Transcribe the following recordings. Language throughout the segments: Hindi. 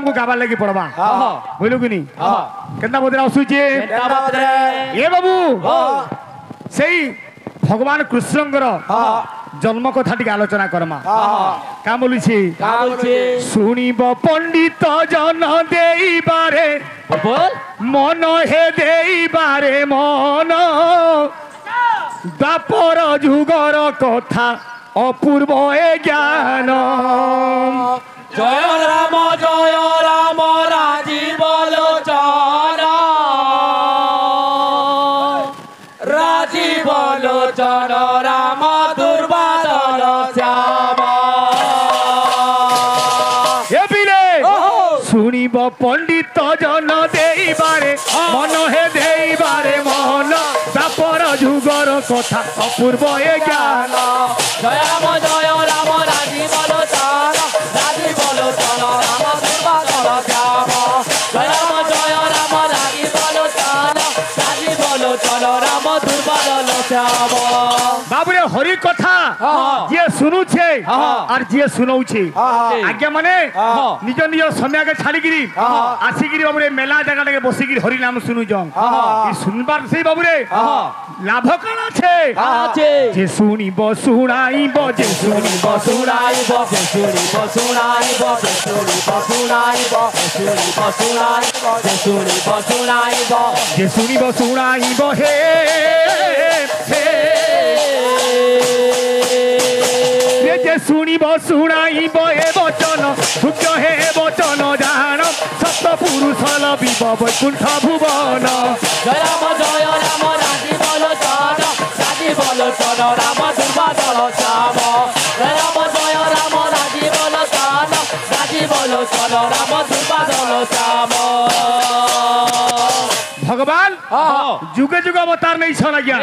तुमको गाबार लगी पड़वा बोलो कि नहीं केतना बदरा आसुचे ए बाबू सेई भगवान कृष्णଙ୍କର जन्म कथा टी आलोचना करमा का बोली शुणव पंडित जन देबारे मन हे देबारे मन द्वापर जुगर कथा अपूर्व ए ज्ञान जय राम राजीव लोचन राजीव लोचन राम दुर्बादल श्याम शुणव पंडित जन देबारे मन हे देबारे मन द्वापर जुगर कथा अपूर्व ए ज्ञान जय राम राजीव लोचन राजीव लोचन राम दुर्बादल श्याम जय राम राजीव लोचन राजीव लोचन राम दुर्बादल श्याम बाबुरे हरि कथा जे सुनु छे और जे सुनौ छे आज्ञा माने निज निज समय के छाड़ी गिरी आसी गिरी बाबुरे मेला जगह के बसी गिरी हरि नाम सुनु जंग ई सुनबार से बाबुरे लाभ कण छे जे सुनिब सुनाइब जे सुनिब सुनाइब जे सुनिब सुनाइब जे सुनिब सुनाइब जे सुनिब सुनाइब जे सुनिब सुनाइब जे सुनिब सुनाइब हे जे सुनिब सुनाइब ए वचन भुक्य हे वचन जान सप्त पुरुष लबिब वैकुंठ भुवन जय राम राजीव लोचन राजीव लोचन राम दुर्बादल श्याम जय राम राजीव लोचन राजीव लोचन राम दुर्बादल श्याम भगवान जुगे जुगे अवतार नहीं छन आज्ञा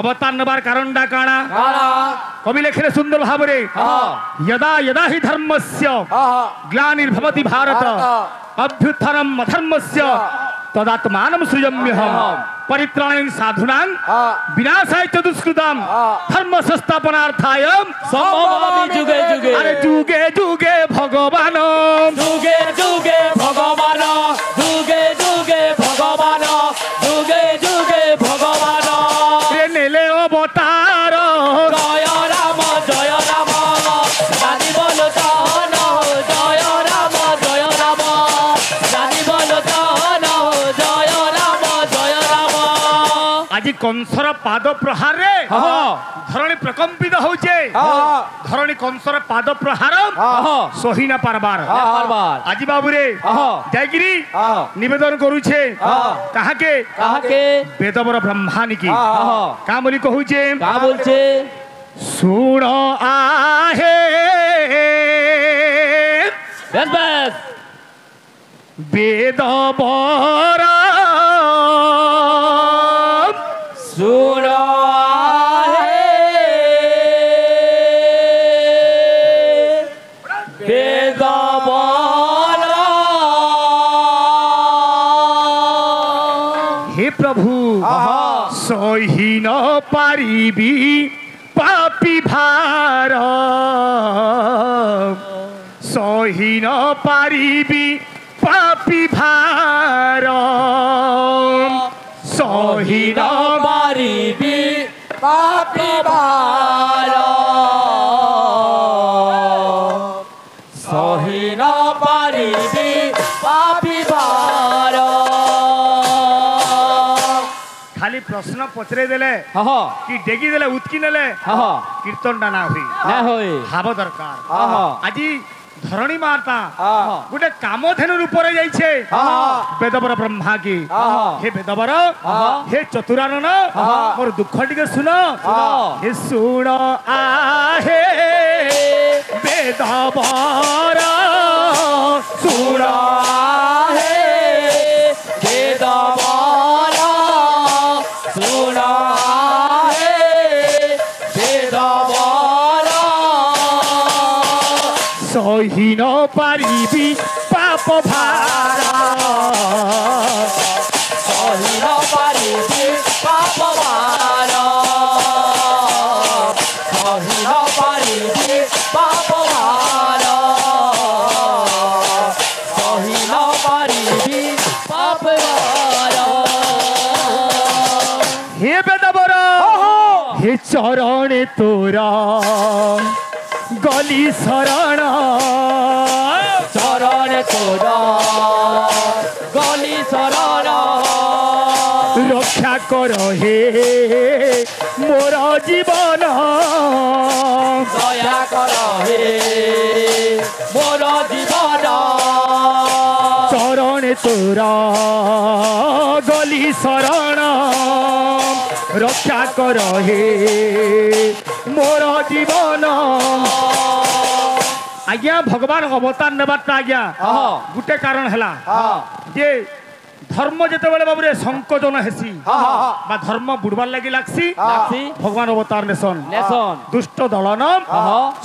अवतार नबार कारण डा काना कवि लेखिले सुंदर भावरे यदा यदा हि धर्मस्य ग्लानिर्भवति भारत अभ्युत्थानम् अधर्मस्य तदात्मानं सृजाम्यहम् परित्राणाय साधूनां विनाशाय च दुष्कृतां धर्म संस्थापनार्थाय संभवामि जुगे जुगे अरे जुगे जुगे भगवान जुगे जुगे भगवान जुगे जुगे भगवान जुगे जुगे भगवान रे नेले अवतार जय राम राजीव लोचन जय राम राजीव लोचन जय राम आज कंसर पाद प्रहार रे धरणी प्रकंपित होचे धरणी कंसर पाद प्रहार सही ना पारबार आज बाबू रे जायगिरी निवेदन करूछे कहा के वेदवर ब्रह्मानी की का बोली कहूचे का बोलछे सुण आहे बस बस वेदवर सुण हे प्रभु सही न पारिबी पापी भार सही न पारिबी पापी भार सही न पारिबी पापी भार सही न पारिबी पापी भार खाली प्रश्न पचरे देले कि डेगी देले उतकी नेले कीर्तन ना होई हाब दरकार आज धरणी माता गोटे कामधेनु रूपरे जाइछे वेदवर ब्रह्मा की हे वेदवर हे चतुरानन मोर दुख टिके सुन हे सुन आहे वेदवर सुन आहे वेदवर सुन आहे वेदवर सही न पारिबी पाप भारा सही न पारिबी पाप भारा सही न पारिबी पाप भारा चरण तोरा गली शरण चरण तोरा गली शरण रक्षा कर हे मोर जीवन दया कर हे मोर जीवन चरण तोरा गली शरण रक्षा कर हे मोर जीवन आज्ञा भगवान अवतार नेबाटा आज्ञा गोटे कारण है जे धर्म जिते बड़े बाबू संकोचन हेसी धर्म बुड़बार लगी लागसी भगवान अवतार नेसन दुष्ट दलन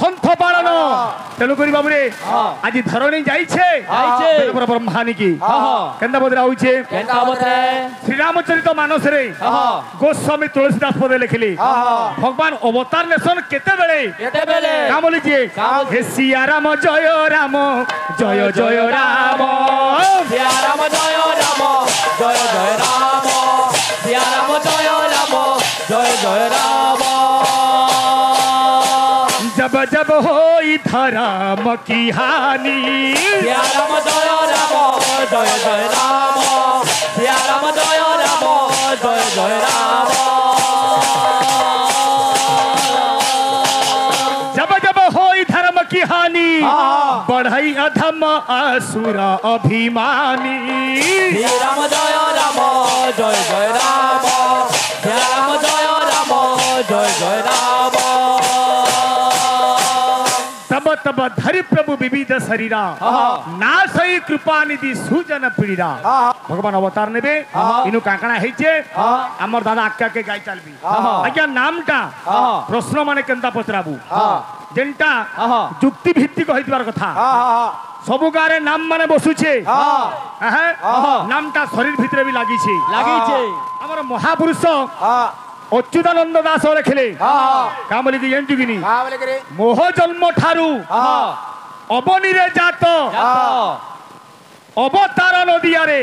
सन्थ पालन तेणुक बाबू आज धरणी जाइछे ब्रह्मानी की केंदा बदरा होइछे श्री रामचरित मानस रे गोस्वामी तुलसीदास पदे लिखिली भगवान अवतार नेसन केते बेले काम बोलिए हे सिया राम जय राम जय जय राम सिया राम जय राम जय जय राम सिया राम जय राम जय जय राम जब जब होई धर्म की हानि सिया राम जय राम जय जय राम सिया राम जय राम जय जय राम जब जब होई धर्म की हानि बढ़ई अधम असुर अभिमानी श्री राम जय राम जय जय राम श्री राम जय राम जय जय राम तब तब धरि प्रभु विविध शरीरा नासई कृपा निधि सुजन पीड़ा भगवान अवतार नेबे इनु काकणा हेचे हमर दादा आक्का के गाय चलबी आज्ञा नामटा प्रश्न माने केंता पचराबू जेंटा जुक्ति भित्तिक होइतबार कथा सबु गारे नाम माने बसुछे नामटा शरीर भितरे भी लागिछे हमर महापुरुष अच्युतानंद दास लिखिले का बोली कि मोह जन्म ठारू अबनी रे जात अवतार नदियारे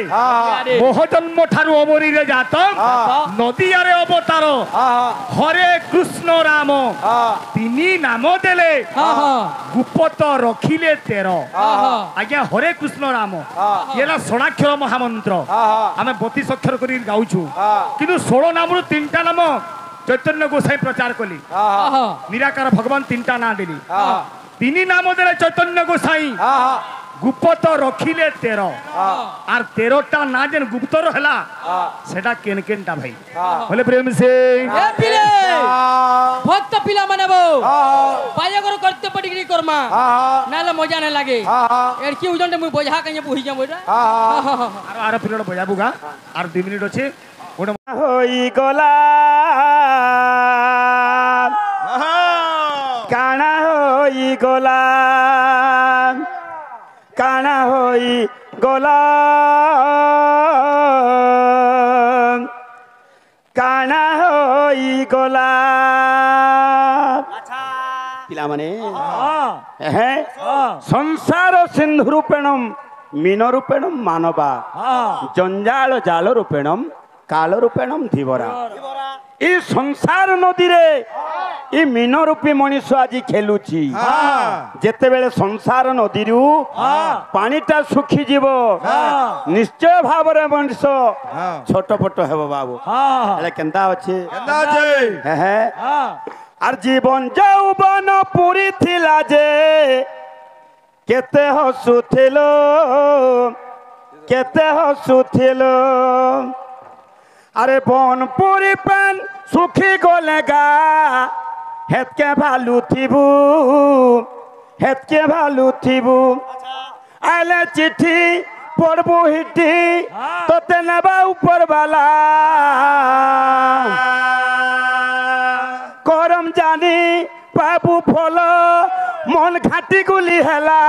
मोह जन्म ठारू अबनी रे जात नदियारे अवतार हरे कृष्ण राम तिनी नाम देले गुप्त रखिले 13 आज्ञा हरे कृष्ण राम ये षोणाक्षर महामंत्र आम 32 अक्षर कर गाउछु किंतु 16 नाम 3टा नाम चैतन्य गोसाई प्रचार कली निराकार भगवान 3टा ना देली तिनी नाम देले चैतन्य गोसाई गुप्त रखिले 13 आर 13टा ना जेन गुप्त रहला सेटा केन केनटा भाई बोले प्रेम से ए पिले भक्त पिला माने बो बायगर करते पडिग्री कर्मा नाले मजा न लागे एड की उजन मु बोझा कने बुही जा बोरा आर पिलड बजाबुगा आर 2 मिनिट अछि ओड होई गला काना होई गला काना होई गला काना होई गला पिला माने संसार सिंधु रूपेणम मीन रूपेणम मानवा जंजाल जाल रूपेणम काल रूपेणम धीवरा ई संसार नदी रे ई मीन रूपी मनीष आज खेलुची जेते बेले संसार नदी रु पानीटा सुखी जीव निश्चय भाव रे मनीष छोट फोट हेबो बाबू हेले केंता अछि आर जीवन यौवन पुरी थिला जे केते हसुथिलो अरे बन पुरी पेन सुखी गलेगा हेतके भालू थीबू आले चिट्ठी पढ़बू हिट्टी तोते नेबा ऊपर वाला करम जानी पाबू फल मन घाटी गुली हेला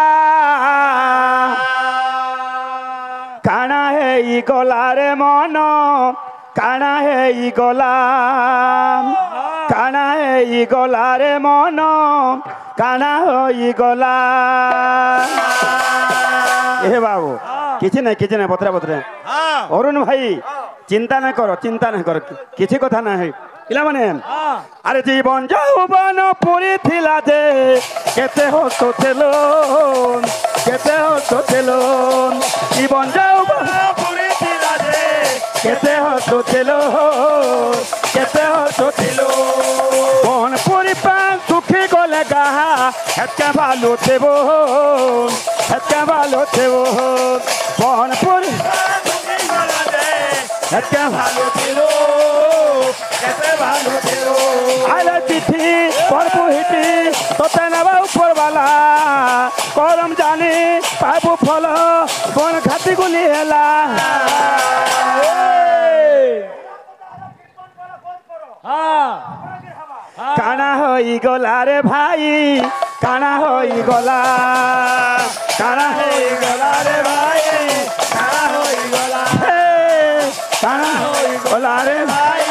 काना है ई गला रे मन काना है ई गला काना है ई गला रे मन काना हो ई गला ए बाबू किछि नै बतरा अरुण भाई चिंता न करो किछि कथा ना है ପିଲାମାନେ ଆରେ ଜୀବନ ଯୌବନ ପୁରୀ ଥିଲା ଯେ କେତେ ହସୁଥିଲୁ କେତେ ହସୁଥିଲୁ ଜୀବନ ଯୌବନ ପୁରୀ ଥିଲା ଯେ କେତେ ହସୁଥିଲୁ କେତେ ହସୁଥିଲୁ କଣ ପୁରୀ ପାନ ସୁଖୀ ଗଲେ ଗାହା ହେତ୍କା ଭାଲୁ ଥିବ ହେତ୍କା ଭାଲୁ ଥିବ କଣ ପୁରୀ হেতে ভালো ছিল কেতে ভালো ছিল আইলা চিঠি পড়বু হিটি তোতে নেবা উপরবালা করম জানি পাবু ফল কোন খাতি গুলি হেলা কানা হই গলা রে ভাই কানা হই গলা কানা হই গলা রে ভাই কানা হই গলা কানা হই গলা রে ভাই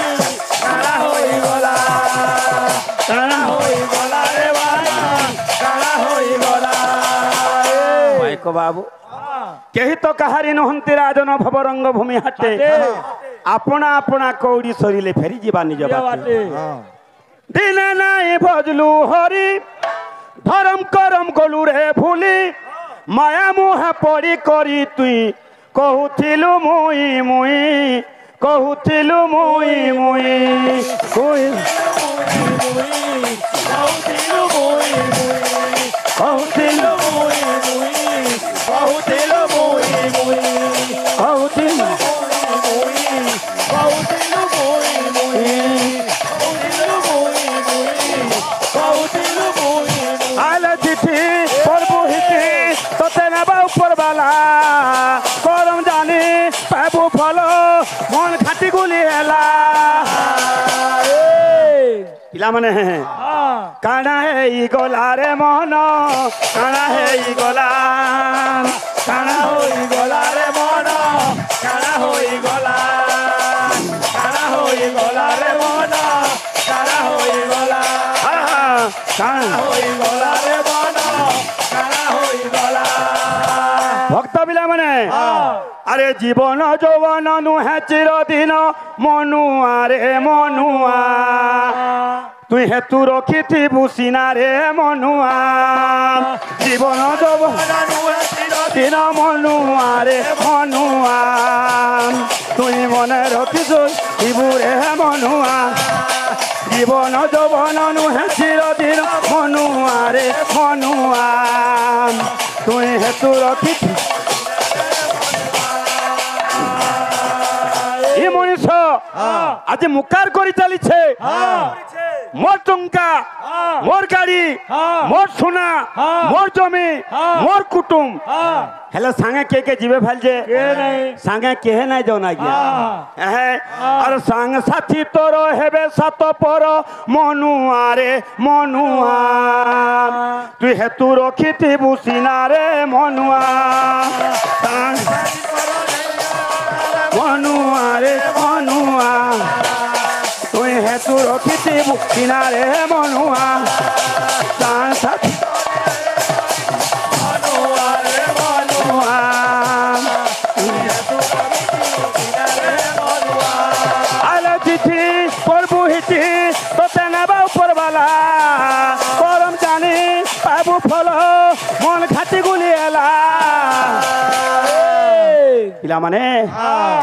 কানা হই গলা কানা হই গলা রে ভাই কানা হই গলা মাইকো বাবু কেহি তো কাহারি নহন্তি রাজন ভবরঙ্গ ভূমি হাটে আপনা আপনা কৌড়ি সরিলে ফেরি ଯିବା নিজ বাটে দিনে নাই ভজলু হরি ধরম করম গলু রে ভুলি মায়া মুহে পড়ি করি তুই কহুথিলু মুই মুই কহুথিলু মুই মুই কহুথিলু মুই মুই কহুথিলু মুই মুই কহুথিলু মুই মুই কহুথিলু মুই কহুথিলু মুই মুই কহুথিলু মুই মুই কহুথিলু মুই আইলা চিঠি পড়বু হিটি তোতে নেবা উপরবালা করম জানি পাবু ফল মন খাটি গুলি হেলা পিলামানে কানা হেই গলা রে মন কানা হেই গলা কানা হই গলা রে মন কানা হই গলা কানা হই গলা রে মন কানা হই গলা কানা হই গলা রে মন কানা হই গলা ভক্ত পিলামানে আরে জীবন যৌবন নুহে চিরদিন মনুয়া রে মনুয়া তুই হেতু রখিথিবু সিনা রে মনুয়া জীবন যৌবন নুহে চিরদিন মনুয়া রে মনুয়া তুই মনে রখিথিবু রে মনুয়া জীবন যৌবন নুহে চিরদিন মনুয়া রে মনুয়া তুই হেতু রখিথি এই মনীষ আজ মুকার করে চালিছে মোর টঙ্কা মোর গাড়ি মোর সোনা মোর জমি মোর কুটুম হেলে সাঙ্গে কে কে জিবে ফেলছে সাঙ্গে কেহে নাই যাও না গিয়া আর সাঙ্গ সাথী তোর হেবে সাত পর মনুয়া রে মনুয়া তুই হেতু রখিথিবু সিনা রে মনুয়া মনুয়া রে মনুয়া তুই হেতু রখিথিবু সিনা রে মনুয়া তার সাথী মনুয়া রে মনুয়া আলো চিঠি পড়বু হিটি তোতে নেবা উপরবালা করম জানি পাবু ফল মন খাটি গুলি এলা পিলামানে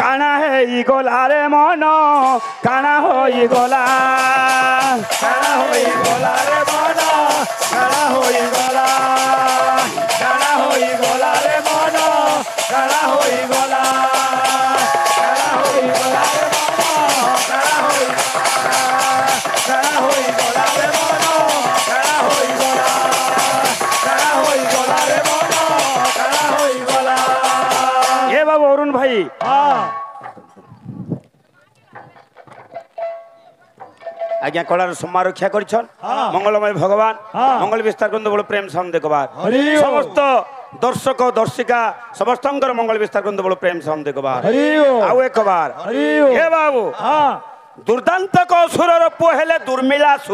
কানা হেই গলা রে মন কানা হই গলা কানা হই গলা রে মন কানা হই গলা কানা হই গলা রে মন কানা হই গলা কানা হই গলা রে মন কানা হই কানা হই গলা রে মন কানা হই গলা কানা হই গলা রে মন কানা হই গলা এ বাবু অরুণ ভাই আজ্ঞা কলার সম্মান রক্ষা করছেন মঙ্গলময় ভগবান মঙ্গল বিস্তার করতে বড় প্রেম সাউন্ড দেখবার সমস্ত দর্শক দর্শিকা সমস্তঙ্কর মঙ্গল বিস্তার করতে বড় প্রেম সাউন্ড দেখবার আউ একবার হে বাবু দুর্দান্ত কৌশুরর পুଅ ହେଲେ ଦୁର୍ମିଳା ସୁର